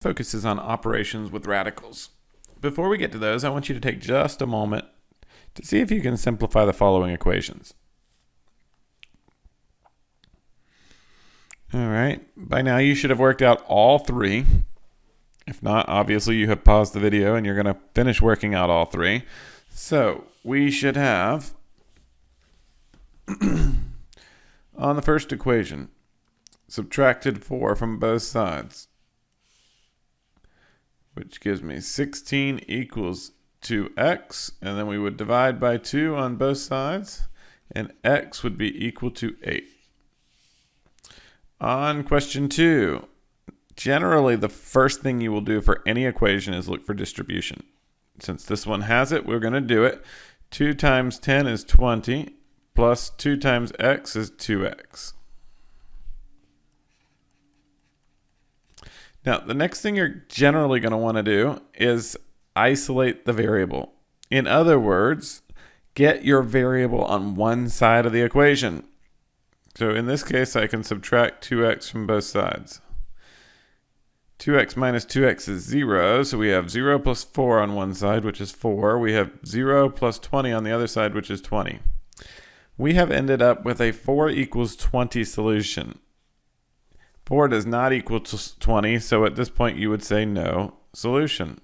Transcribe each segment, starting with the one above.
focuses on operations with radicals. Before we get to those, I want you to take just a moment to see if you can simplify the following equations. All right, by now you should have worked out all three. If not, obviously you have paused the video and you're going to finish working out all three. So we should have, on the first equation, subtracted 4 from both sides, which gives me 16 equals 2x, and then we would divide by 2 on both sides, and x would be equal to 8. On question 2, generally the first thing you will do for any equation is look for distribution. Since this one has it, we're going to do it. 2 times 10 is 20, plus 2 times x is 2x. Now, the next thing you're generally going to want to do is isolate the variable. In other words, get your variable on one side of the equation. So in this case, I can subtract 2x from both sides. 2x minus 2x is 0, so we have 0 plus 4 on one side, which is 4. We have 0 plus 20 on the other side, which is 20. We have ended up with a 4 equals 20 solution. 4 does not equal to 20, so at this point you would say no solution.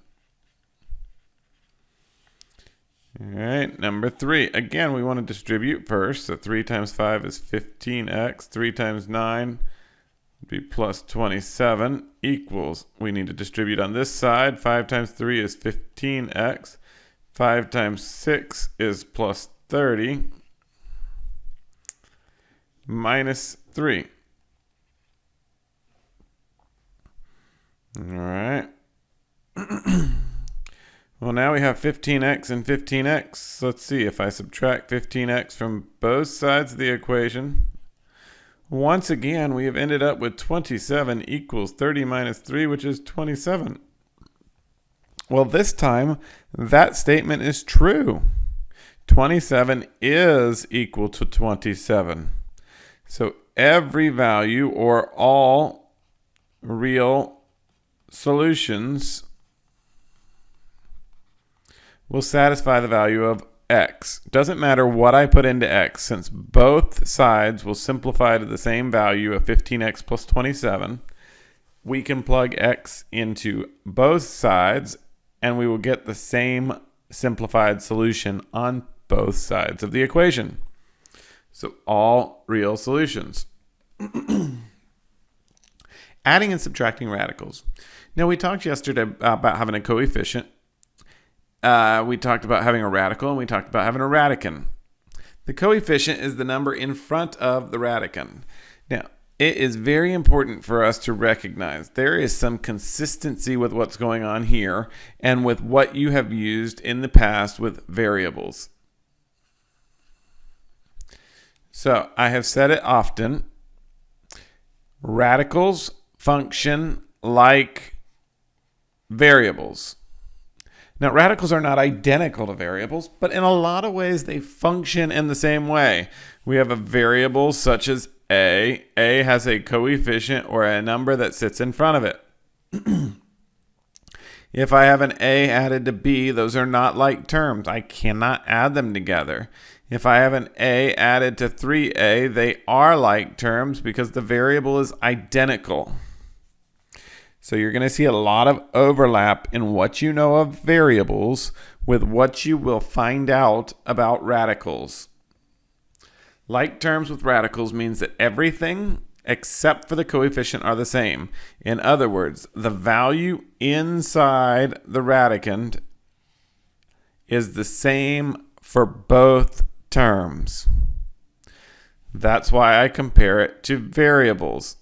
All right, number 3. Again, we want to distribute first. So 3 times 5 is 15x. 3 times 9 would be plus 27 equals, we need to distribute on this side. 5 times 3 is 15x. 5 times 6 is plus 30 minus 3. All right. Well, now we have 15x and 15x. Let's see if I subtract 15x from both sides of the equation. Once again, we have ended up with 27 equals 30 minus 3, which is 27. Well, this time, that statement is true. 27 is equal to 27. So every value or all real solutions will satisfy the value of x. Doesn't matter what I put into x, since both sides will simplify to the same value of 15x plus 27. We can plug x into both sides and we will get the same simplified solution on both sides of the equation. So all real solutions. Adding and subtracting radicals. Now, we talked yesterday about having a coefficient. We talked about having a radical, and we talked about having a radicand. The coefficient is the number in front of the radicand. Now, it is very important for us to recognize there is some consistency with what's going on here and with what you have used in the past with variables. So, I have said it often. Radicals function like variables. Now, radicals are not identical to variables, but in a lot of ways they function in the same way. We have a variable such as a. A has a coefficient or a number that sits in front of it. If I have an a added to b, those are not like terms. I cannot add them together. If I have an a added to 3a, they are like terms because the variable is identical. So you're going to see a lot of overlap in what you know of variables with what you will find out about radicals. Like terms with radicals means that everything except for the coefficient are the same. In other words, the value inside the radicand is the same for both terms. That's why I compare it to variables.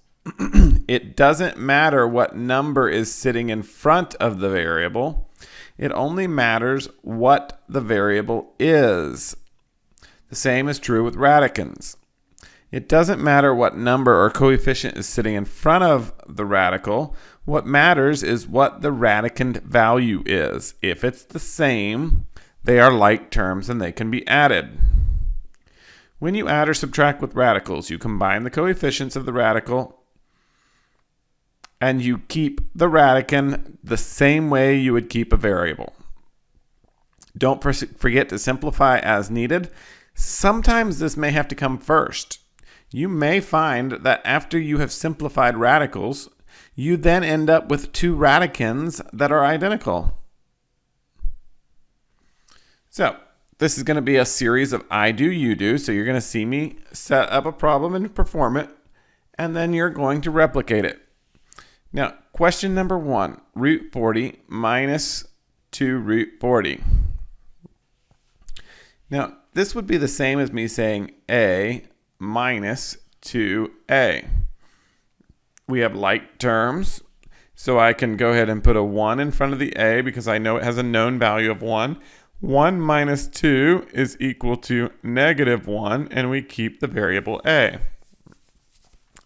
It doesn't matter what number is sitting in front of the variable. It only matters what the variable is. The same is true with radicands. It doesn't matter what number or coefficient is sitting in front of the radical. What matters is what the radicand value is. If it's the same, they are like terms and they can be added. When you add or subtract with radicals, you combine the coefficients of the radical and you keep the radicand the same way you would keep a variable. Don't forget to simplify as needed. Sometimes this may have to come first. You may find that after you have simplified radicals, you then end up with two radicands that are identical. So this is going to be a series of I do, you do. So you're going to see me set up a problem and perform it, and then you're going to replicate it. Now, question number 1, root 40 minus 2 root 40. Now, this would be the same as me saying a minus 2a. We have like terms, so I can go ahead and put a 1 in front of the a because I know it has a known value of 1. 1 minus 2 is equal to negative 1, and we keep the variable a.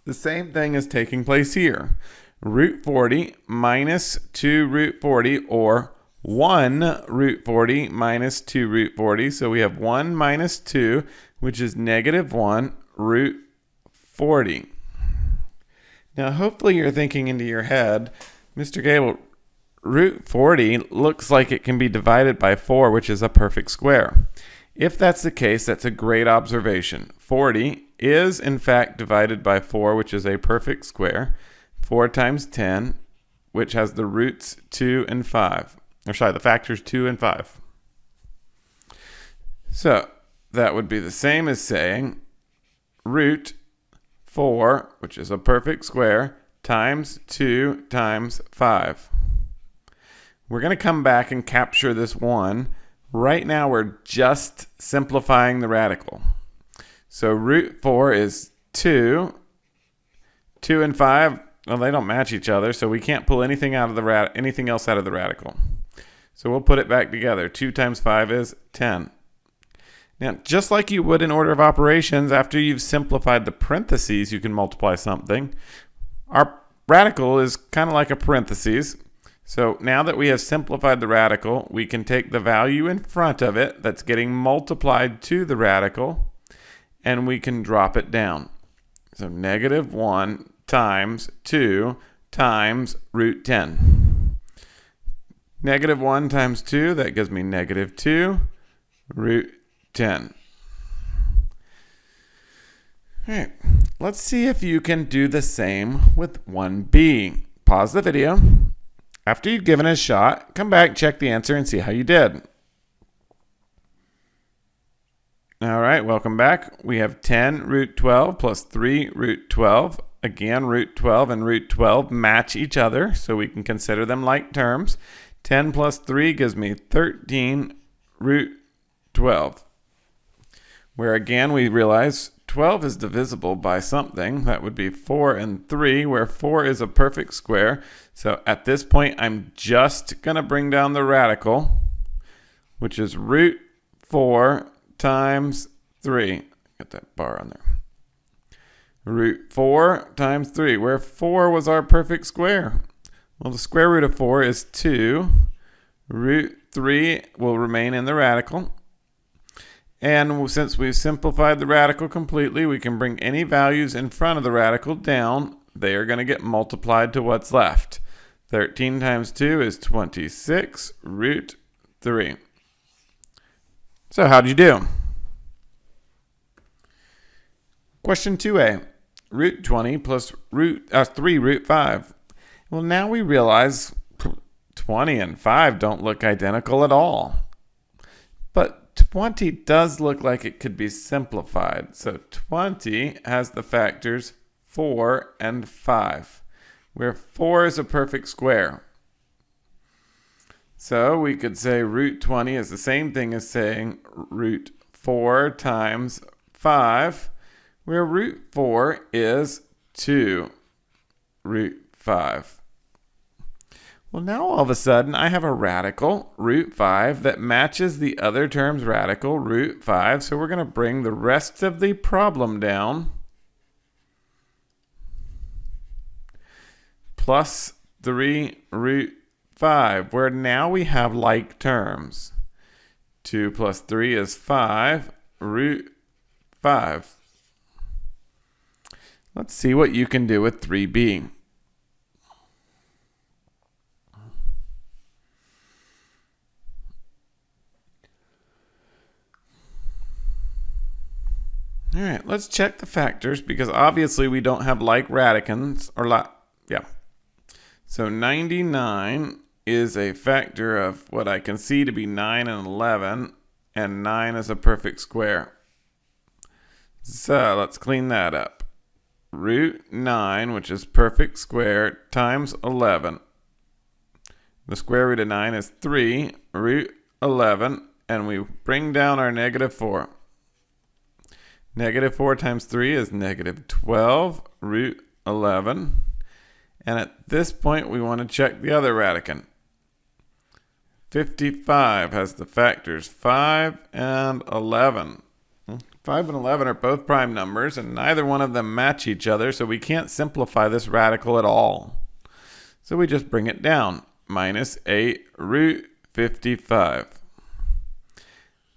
The same thing is taking place here. Root 40 minus 2 root 40, or 1 root 40 minus 2 root 40. So we have 1 minus 2, which is negative 1 root 40. Now, hopefully you're thinking into your head, Mr. Gable, root 40 looks like it can be divided by 4, which is a perfect square. If that's the case, that's a great observation. 40 is, in fact, divided by 4, which is a perfect square. 4 times 10, which has the roots 2 and 5. Or sorry, the factors 2 and 5. So that would be the same as saying root 4, which is a perfect square, times 2 times 5. We're going to come back and capture this 1. Right now we're just simplifying the radical. So root 4 is 2. 2 and 5, well, they don't match each other, so we can't pull anything out of the anything else out of the radical. So we'll put it back together. 2 times 5 is 10. Now, just like you would in order of operations, after you've simplified the parentheses, you can multiply something. Our radical is kind of like a parentheses. So now that we have simplified the radical, we can take the value in front of it that's getting multiplied to the radical, and we can drop it down. So negative 1 times 2 times root 10. Negative 1 times 2, that gives me negative 2 root 10. All right, let's see if you can do the same with 1b. Pause the video. After you've given it a shot, come back, check the answer, and see how you did. All right, welcome back. We have 10 root 12 plus 3 root 12. Again, root 12 and root 12 match each other, so we can consider them like terms. 10 plus 3 gives me 13 root 12. Where again, we realize 12 is divisible by something. That would be 4 and 3, where 4 is a perfect square. So at this point, I'm just going to bring down the radical, which is root 4 times 3. Get that bar on there. Root 4 times 3, where 4 was our perfect square. Well, the square root of 4 is 2. Root 3 will remain in the radical. And since we've simplified the radical completely, we can bring any values in front of the radical down. They are going to get multiplied to what's left. 13 times 2 is 26 root 3. So how'd you do? Question 2a. Root 20 plus 3 root 5. Well, now we realize 20 and 5 don't look identical at all. But 20 does look like it could be simplified. So 20 has the factors 4 and 5, where 4 is a perfect square. So we could say root 20 is the same thing as saying root 4 times 5, where root 4 is 2 root 5. Well, now all of a sudden I have a radical, root 5, that matches the other term's radical, root 5. So we're going to bring the rest of the problem down. Plus 3 root 5, where now we have like terms. 2 plus 3 is 5 root 5. Let's see what you can do with 3b. All right, let's check the factors because obviously we don't have like radicans yeah. So 99 is a factor of what I can see to be 9 and 11, and 9 is a perfect square. So let's clean that up. Root 9, which is perfect square, times 11. The square root of 9 is 3, root 11, and we bring down our negative 4. Negative 4 times 3 is negative 12, root 11. And at this point, we want to check the other radicand. 55 has the factors 5 and 11. 5 and 11 are both prime numbers, and neither one of them match each other, so we can't simplify this radical at all. So we just bring it down. Minus 8 root 55.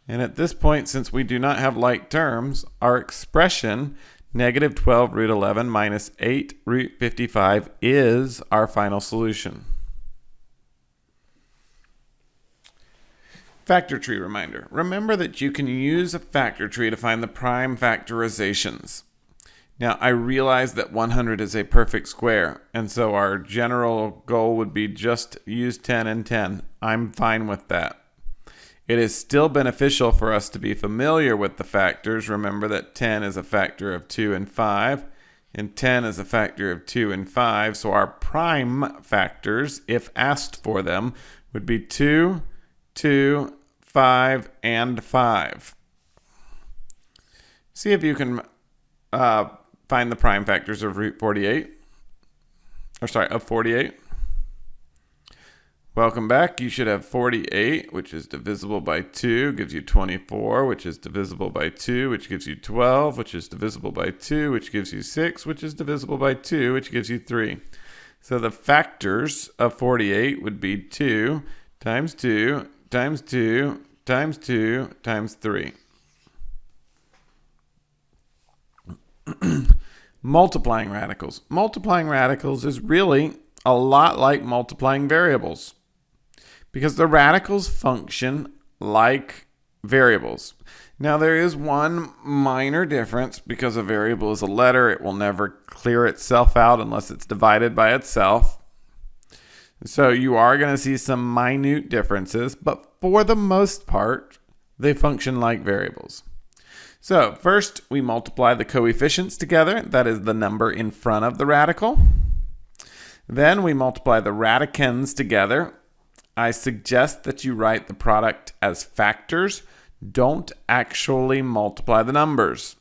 And at this point, since we do not have like terms, our expression, negative 12 root 11 minus 8 root 55, is our final solution. Factor tree reminder. Remember that you can use a factor tree to find the prime factorizations. Now, I realize that 100 is a perfect square, and so our general goal would be just use 10 and 10. I'm fine with that. It is still beneficial for us to be familiar with the factors. Remember that 10 is a factor of 2 and 5, and 10 is a factor of 2 and 5. So our prime factors, if asked for them, would be 2, 2, 5, and 5. See if you can find the prime factors of root 48. Of 48. Welcome back. You should have 48, which is divisible by 2, gives you 24, which is divisible by 2, which gives you 12, which is divisible by 2, which gives you 6, which is divisible by 2, which gives you 3. So the factors of 48 would be 2 times 2 times 2 times 2 times 3. Multiplying radicals. Multiplying radicals is really a lot like multiplying variables because the radicals function like variables. Now, there is one minor difference because a variable is a letter. It will never clear itself out unless it's divided by itself. So you are going to see some minute differences, but for the most part, they function like variables. So first, we multiply the coefficients together. That is the number in front of the radical. Then we multiply the radicands together. I suggest that you write the product as factors. Don't actually multiply the numbers.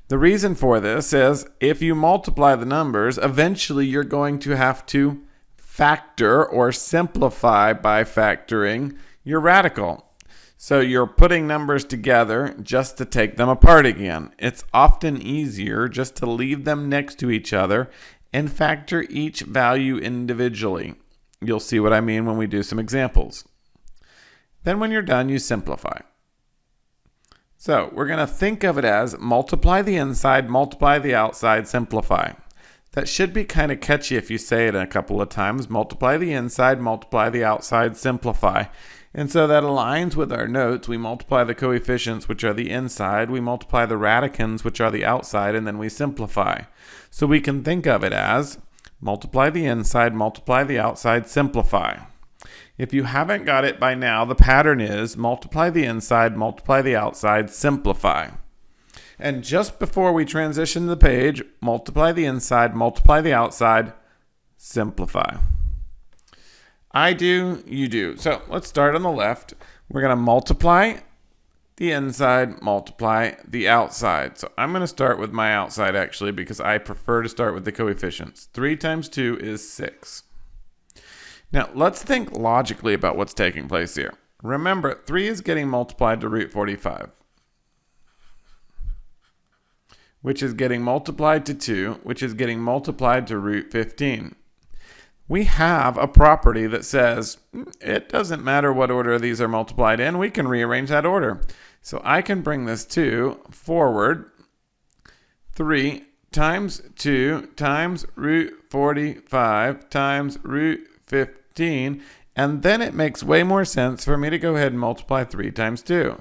The reason for this is if you multiply the numbers, eventually you're going to have to factor or simplify by factoring your radical. So you're putting numbers together just to take them apart again. It's often easier just to leave them next to each other and factor each value individually. You'll see what I mean when we do some examples. Then when you're done, you simplify. So we're going to think of it as multiply the inside, multiply the outside, simplify. That should be kind of catchy if you say it a couple of times. Multiply the inside, multiply the outside, simplify. And so that aligns with our notes. We multiply the coefficients, which are the inside. We multiply the radicands, which are the outside, and then we simplify. So we can think of it as multiply the inside, multiply the outside, simplify. If you haven't got it by now, the pattern is multiply the inside, multiply the outside, simplify. And just before we transition to the page, multiply the inside, multiply the outside, simplify. I do, you do. So let's start on the left. We're going to multiply the inside, multiply the outside. So I'm going to start with my outside actually because I prefer to start with the coefficients. 3 times 2 is 6. Now let's think logically about what's taking place here. Remember, 3 is getting multiplied to root 45, which is getting multiplied to 2, which is getting multiplied to root 15. We have a property that says it doesn't matter what order these are multiplied in. We can rearrange that order. So I can bring this 2 forward. 3 times 2 times root 45 times root 15. And then it makes way more sense for me to go ahead and multiply 3 times 2.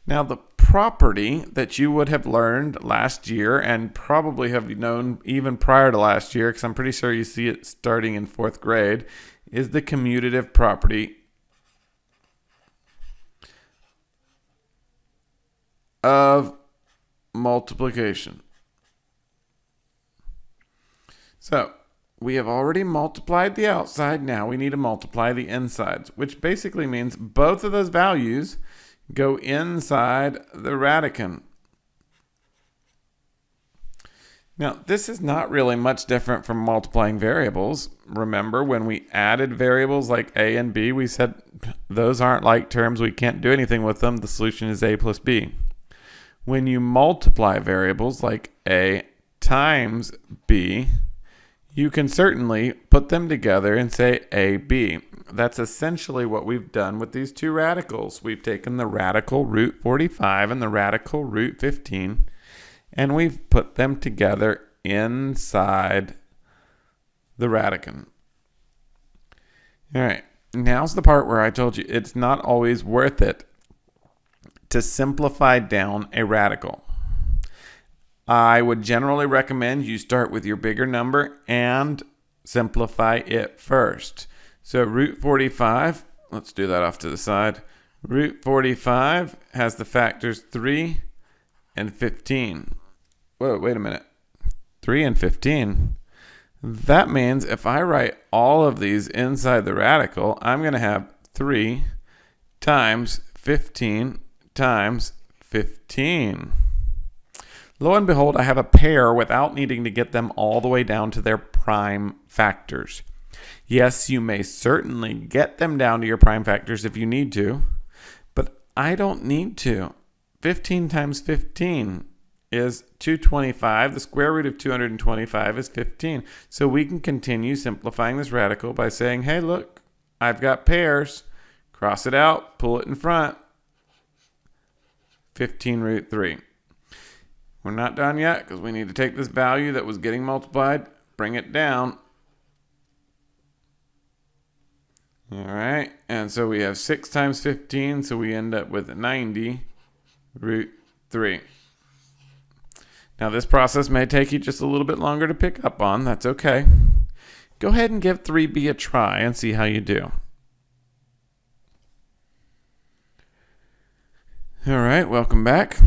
Now the property that you would have learned last year and probably have known even prior to last year, because I'm pretty sure you see it starting in 4th grade, is the commutative property of multiplication. So we have already multiplied the outside. Now we need to multiply the insides, which basically means both of those values go inside the radicand. Now, this is not really much different from multiplying variables. Remember, when we added variables like a and b, we said those aren't like terms. We can't do anything with them. The solution is a plus b. When you multiply variables like a times b, you can certainly put them together and say AB. That's essentially what we've done with these two radicals. We've taken the radical root 45 and the radical root 15, and we've put them together inside the radicand. All right, now's the part where I told you it's not always worth it to simplify down a radical. I would generally recommend you start with your bigger number and simplify it first. So root 45, let's do that off to the side. Root 45 has the factors 3 and 15. Whoa, wait a minute. 3 and 15? That means if I write all of these inside the radical, I'm going to have 3 times 15 times 15. Lo and behold, I have a pair without needing to get them all the way down to their prime factors. Yes, you may certainly get them down to your prime factors if you need to, but I don't need to. 15 times 15 is 225. The square root of 225 is 15. So we can continue simplifying this radical by saying, hey, look, I've got pairs. Cross it out, pull it in front. 15 root 3. We're not done yet because we need to take this value that was getting multiplied, bring it down. All right, and so we have 6 times 15, so we end up with 90 root 3. Now this process may take you just a little bit longer to pick up on. That's okay. Go ahead and give 3b a try and see how you do. All right, welcome back.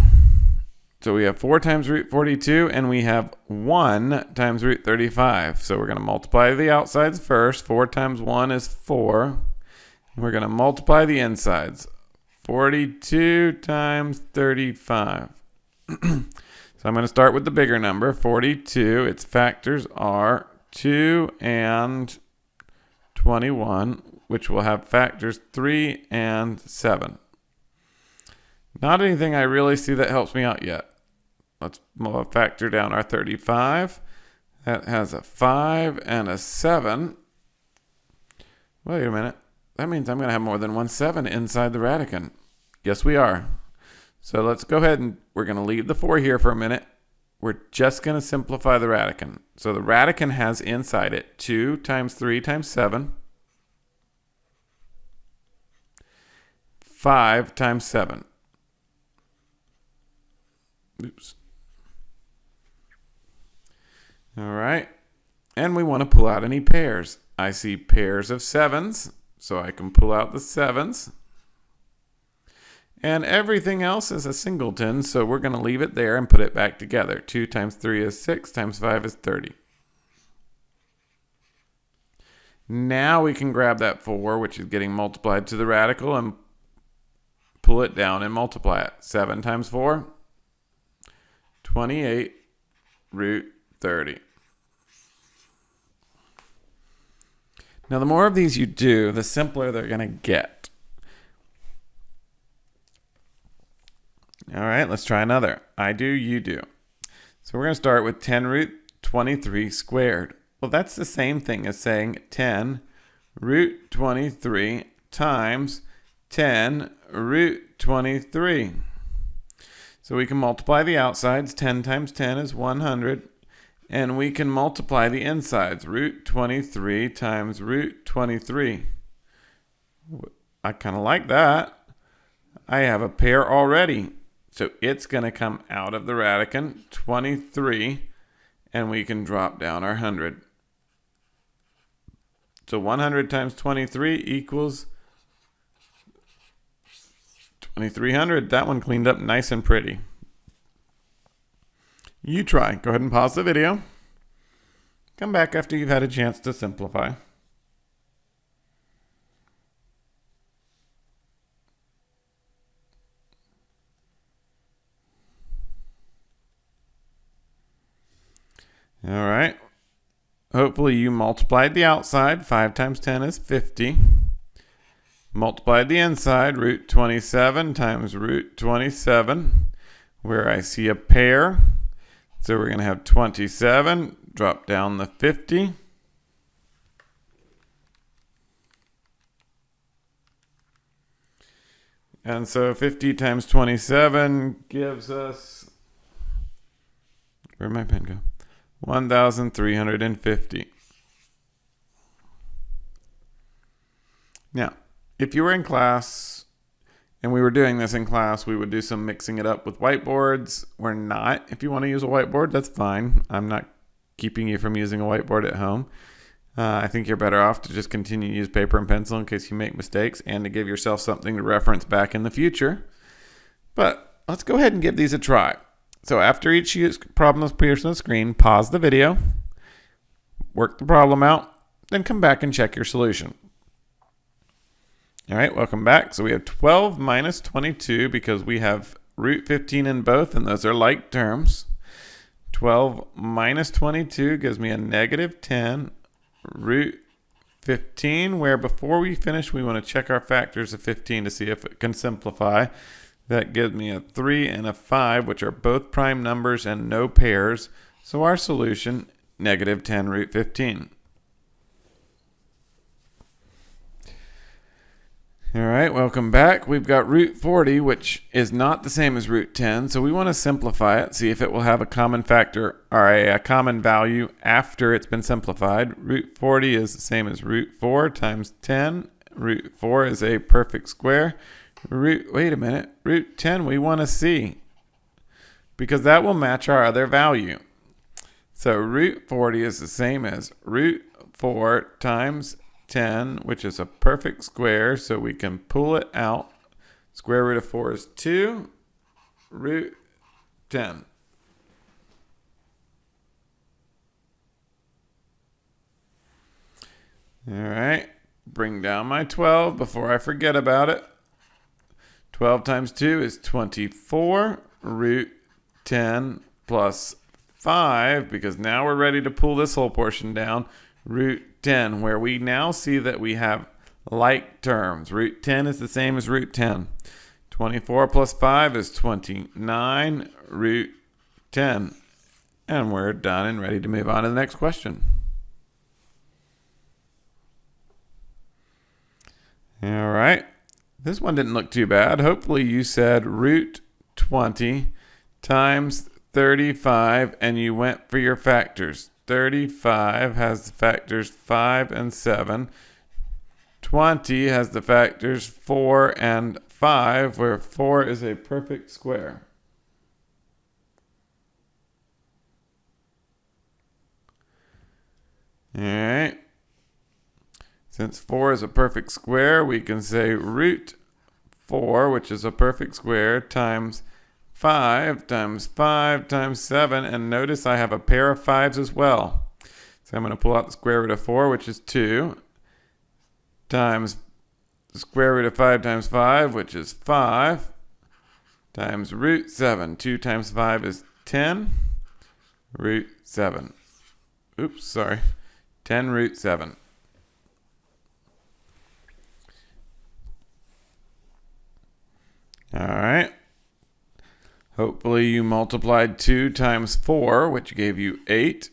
So we have 4 times root 42, and we have 1 times root 35. So we're going to multiply the outsides first. 4 times 1 is 4. And we're going to multiply the insides. 42 times 35. So I'm going to start with the bigger number, 42. Its factors are 2 and 21, which will have factors 3 and 7. Not anything I really see that helps me out yet. Let's factor down our 35. That has a 5 and a 7. Wait a minute. That means I'm going to have more than one 7 inside the radicand. Yes, we are. So let's go ahead and we're going to leave the 4 here for a minute. We're just going to simplify the radicand. So the radicand has inside it 2 times 3 times 7. 5 times 7. Oops. All right. And we want to pull out any pairs. I see pairs of 7s, so I can pull out the 7s. And everything else is a singleton, so we're going to leave it there and put it back together. 2 times 3 is 6, times 5 is 30. Now we can grab that 4, which is getting multiplied to the radical, and pull it down and multiply it. 7 times 4, 28 root 30. Now, the more of these you do, the simpler they're going to get. All right, let's try another. I do, you do. So we're going to start with 10 root 23 squared. Well, that's the same thing as saying 10 root 23 times 10 root 23. So we can multiply the outsides. 10 times 10 is 100. And we can multiply the insides. Root 23 times root 23. I kind of like that. I have a pair already. So it's going to come out of the radicand, 23, and we can drop down our 100. So 100 times 23 equals 2300. That one cleaned up nice and pretty. You try. Go ahead and pause the video. Come back after you've had a chance to simplify. All right. Hopefully you multiplied the outside. 5 times 10 is 50. Multiplied the inside. Root 27 times root 27, where I see a pair. So we're going to have 27. Drop down the 50. And so 50 times 27 gives us, where'd my pen go? 1,350. Now, if you were in class and we were doing this in class, we would do some mixing it up with whiteboards. We're not. If you want to use a whiteboard, that's fine. I'm not keeping you from using a whiteboard at home. I think you're better off to just continue to use paper and pencil in case you make mistakes and to give yourself something to reference back in the future. But let's go ahead and give these a try. So after each problem appears on the screen, pause the video, work the problem out, then come back and check your solution. All right, welcome back. So we have 12 minus 22 because we have root 15 in both, and those are like terms. 12 minus 22 gives me a negative 10 root 15, where before we finish, we want to check our factors of 15 to see if it can simplify. That gives me a 3 and a 5, which are both prime numbers and no pairs. So our solution, negative 10 root 15. All right, welcome back. We've got root 40, which is not the same as root 10. So we want to simplify it, see if it will have a common factor or a common value after it's been simplified. Root 40 is the same as root 4 times 10. Root 4 is a perfect square. Wait a minute, root 10 we want to see because that will match our other value. So root 40 is the same as root 4 times 10, which is a perfect square, so we can pull it out. Square root of 4 is 2, root 10. All right, bring down my 12 before I forget about it. 12 times 2 is 24, root 10 plus 5, because now we're ready to pull this whole portion down, root 10, where we now see that we have like terms. Root 10 is the same as root 10. 24 plus 5 is 29, root 10. And we're done and ready to move on to the next question. All right. This one didn't look too bad. Hopefully you said root 20 times 35 and you went for your factors. 35 has the factors 5 and 7. 20 has the factors 4 and 5, where 4 is a perfect square. All right. Since 4 is a perfect square, we can say root 4, which is a perfect square, times 5 times 5 times 7. And notice I have a pair of 5s as well. So I'm going to pull out the square root of 4, which is 2, times the square root of 5 times 5, which is 5, times root 7. 2 times 5 is 10, root 7. Oops, sorry. 10 root 7. All right. Hopefully you multiplied 2 times 4, which gave you 8.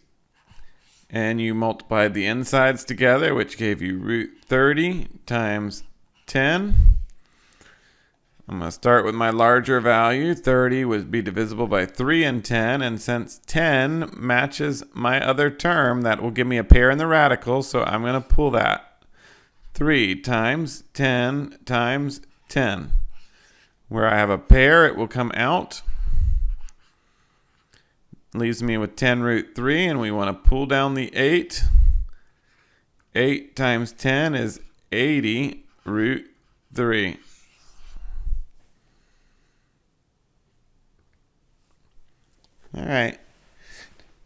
And you multiplied the insides together, which gave you root 30 times 10. I'm going to start with my larger value. 30 would be divisible by 3 and 10. And since 10 matches my other term, that will give me a pair in the radical. So I'm going to pull that. 3 times 10 times 10. Where I have a pair, it will come out. Leaves me with 10 root 3, and we want to pull down the 8. 8 times 10 is 80 root 3. All right.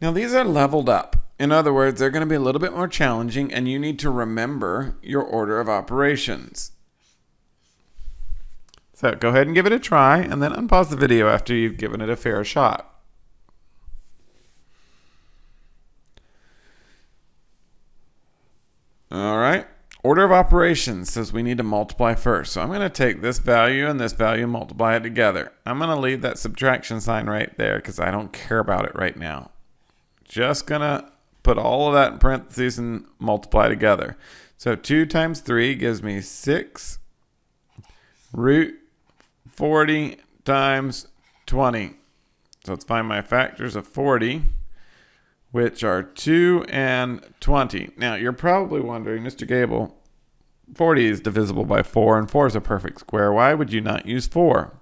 Now these are leveled up. In other words, they're going to be a little bit more challenging, and you need to remember your order of operations. So go ahead and give it a try, and then unpause the video after you've given it a fair shot. All right. Order of operations says we need to multiply first. So I'm going to take this value and this value and multiply it together. I'm going to leave that subtraction sign right there because I don't care about it right now. Just going to put all of that in parentheses and multiply together. So 2 times 3 gives me 6 root 40 times 20. So let's find my factors of 40, which are 2 and 20. Now, you're probably wondering, Mr. Gable, 40 is divisible by 4, and 4 is a perfect square. Why would you not use 4?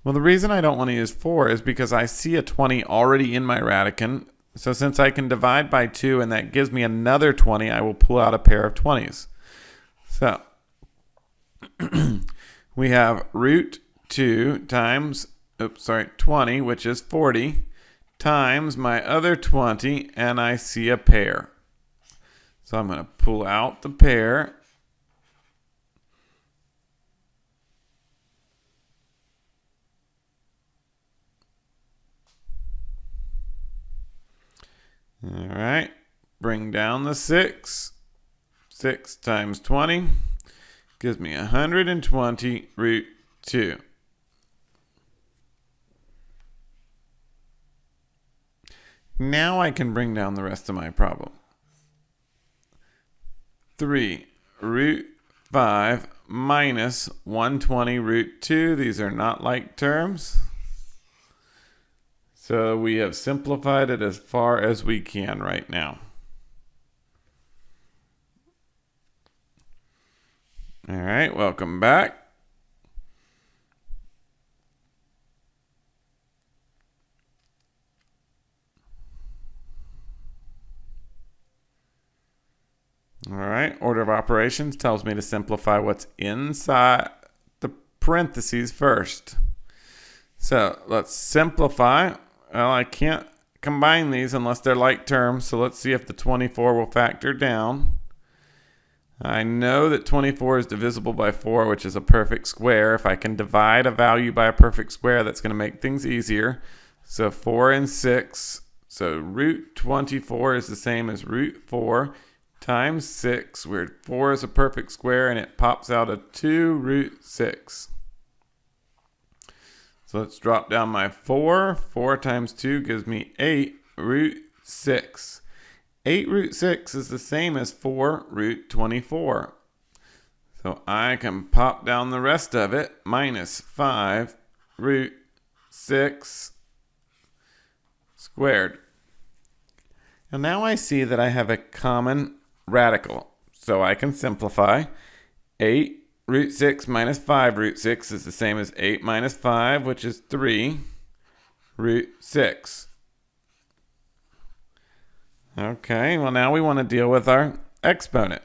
Well, the reason I don't want to use 4 is because I see a 20 already in my radican. So since I can divide by 2, and that gives me another 20, I will pull out a pair of 20s. So we have root 2 times, 20, which is 40, times my other 20, and I see a pair. So I'm going to pull out the pair. All right, bring down the 6. 6 times 20 gives me 120 root 2. Now I can bring down the rest of my problem. 3 root 5 minus 120 root 2. These are not like terms. So we have simplified it as far as we can right now. All right, welcome back. All right, order of operations tells me to simplify what's inside the parentheses first. So let's simplify. Well, I can't combine these unless they're like terms, so let's see if the 24 will factor down. I know that 24 is divisible by 4, which is a perfect square. If I can divide a value by a perfect square, that's going to make things easier. So 4 and 6. So root 24 is the same as root 4 times 6, where 4 is a perfect square, and it pops out a 2 root 6. So let's drop down my 4. 4 times 2 gives me 8 root 6. 8 root 6 is the same as 4 root 24. So I can pop down the rest of it, minus 5 root 6 squared. And now I see that I have a common radical. So I can simplify. 8 root 6 minus 5 root 6 is the same as 8 minus 5, which is 3 root 6. Okay, well now we want to deal with our exponent.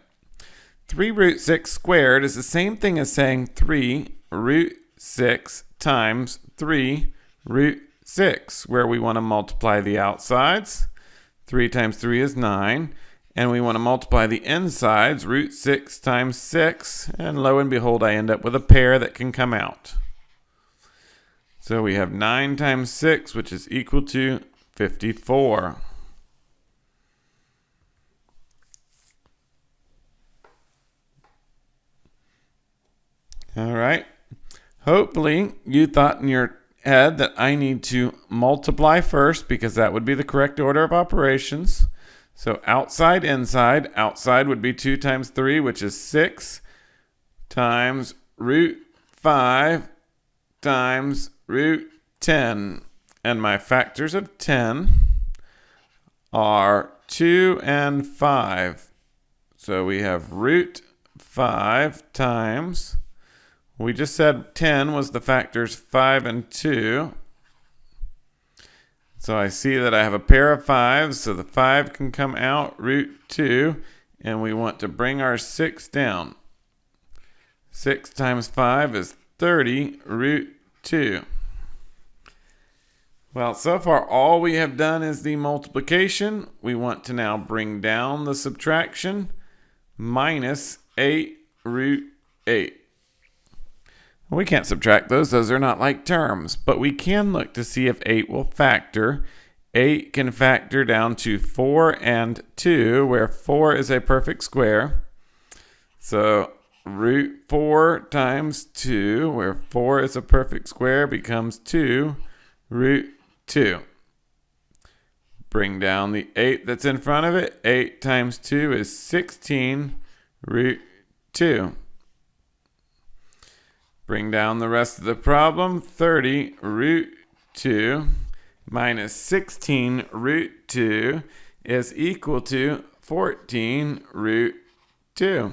3 root 6 squared is the same thing as saying 3 root 6 times 3 root 6, where we want to multiply the outsides. 3 times 3 is 9. And we want to multiply the insides, root 6 times 6, and lo and behold, I end up with a pair that can come out. So we have 9 times 6, which is equal to 54. All right. Hopefully, you thought in your head that I need to multiply first because that would be the correct order of operations. So outside, inside. Outside would be 2 times 3, which is 6, times root 5 times root 10. And my factors of 10 are 2 and 5. So we have root 5 times We just said 10 was the factors 5 and 2. So I see that I have a pair of 5s, so the 5 can come out, root 2, and we want to bring our 6 down. 6 times 5 is 30, root 2. Well, so far all we have done is the multiplication. We want to now bring down the subtraction, minus 8, root 8. We can't subtract those are not like terms, but we can look to see if 8 will factor. 8 can factor down to 4 and 2, where 4 is a perfect square. So root 4 times 2, where 4 is a perfect square, becomes 2, root 2. Bring down the 8 that's in front of it. 8 times 2 is 16, root 2. Bring down the rest of the problem. 30 root 2 minus 16 root 2 is equal to 14 root 2.